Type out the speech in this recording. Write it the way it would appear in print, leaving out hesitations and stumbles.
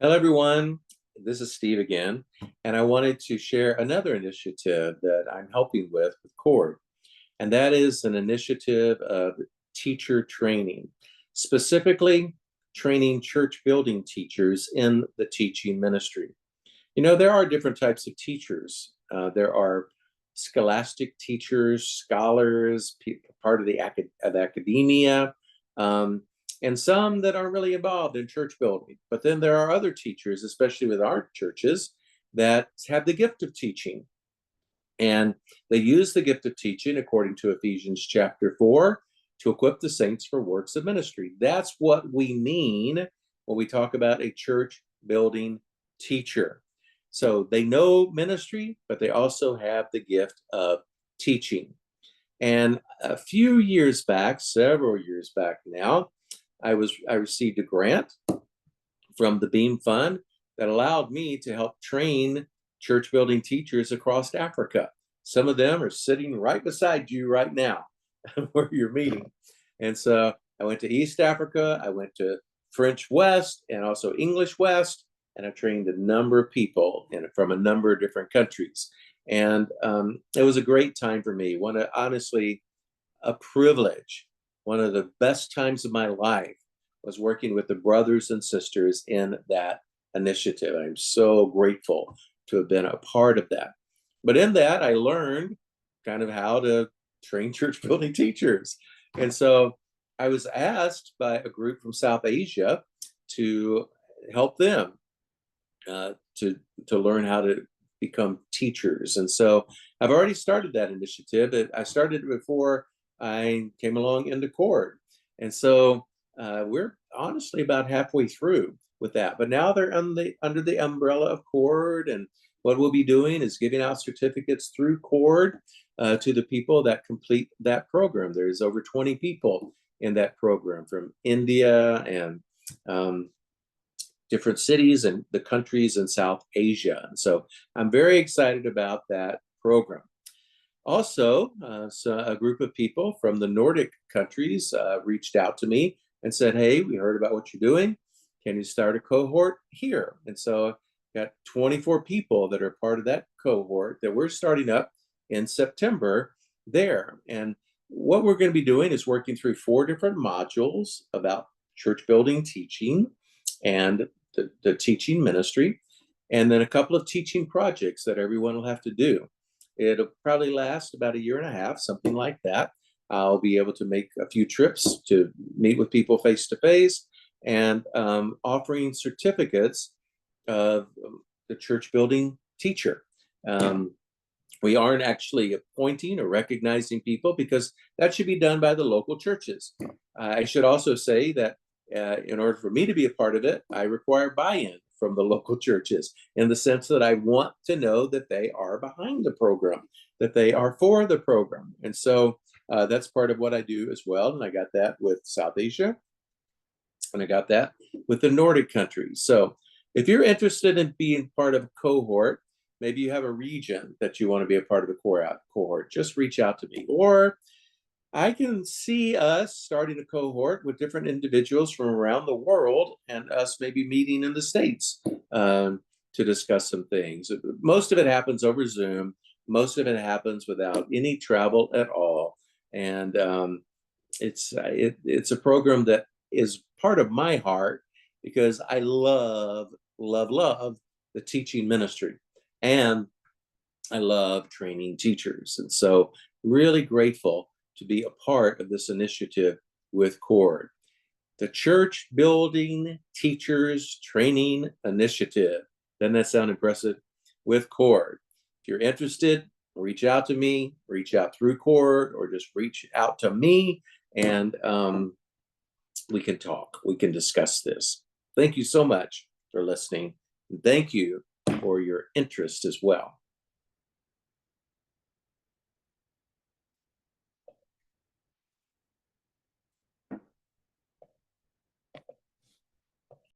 Hello, everyone. This is Steve again, and I wanted to share another initiative that I'm helping with CHORD, and that is an initiative of teacher training, specifically training church building teachers in the teaching ministry. You know, there are different types of teachers. There are scholastic teachers, scholars, part of the academia, um, and some that aren't really involved in church building. But then there are other teachers, especially with our churches, that have the gift of teaching. And they use the gift of teaching, according to Ephesians chapter 4, to equip the saints for works of ministry. That's what we mean when we talk about a church building teacher. So they know ministry, but they also have the gift of teaching. And a few years back, several years back now, I received a grant from the Beam Fund that allowed me to help train church building teachers across Africa. Some of them are sitting right beside you right now where you're meeting. And so I went to East Africa, I went to French West and also English West, and I trained a number of people from a number of different countries. And it was a great time for me. Honestly, a privilege. One of the best times of my life was working with the brothers and sisters in that initiative. I'm so grateful to have been a part of that. But in that, I learned kind of how to train church building teachers. And so I was asked by a group from South Asia to help them to learn how to become teachers. And so I've already started that initiative. I started it before I came along into CHORD. And so we're honestly about halfway through with that. But now they're under the umbrella of CHORD. And what we'll be doing is giving out certificates through CHORD to the people that complete that program. There's over 20 people in that program from India and different cities and the countries in South Asia. And so I'm very excited about that program. Also, so a group of people from the Nordic countries reached out to me and said, hey, we heard about what you're doing. Can you start a cohort here? And so I've got 24 people that are part of that cohort that we're starting up in September there. And what we're going to be doing is working through 4 different modules about church building teaching and the teaching ministry, and then a couple of teaching projects that everyone will have to do. It'll probably last about 1.5 years, something like that. I'll be able to make a few trips to meet with people face to face and offering certificates of the church building teacher. We aren't actually appointing or recognizing people because that should be done by the local churches. I should also say that in order for me to be a part of it, I require buy-in from the local churches in the sense that I want to know that they are behind the program, that they are for the program. And so that's part of what I do as well. And I got that with South Asia, and I got that with the Nordic countries. So if you're interested in being part of a cohort, maybe you have a region that you want to be a part of the cohort, just reach out to me. Or I can see us starting a cohort with different individuals from around the world and us maybe meeting in the States to discuss some things. Most of it happens over Zoom. Most of it happens without any travel at all. And it's a program that is part of my heart because I love the teaching ministry. And I love training teachers. And so really grateful to be a part of this initiative with CHORD. The Church Building Teachers Training Initiative. Doesn't that sound impressive? With CHORD. If you're interested, reach out to me, reach out through CHORD, or just reach out to me, and we can talk. We can discuss this. Thank you so much for listening. Thank you for your interest as well.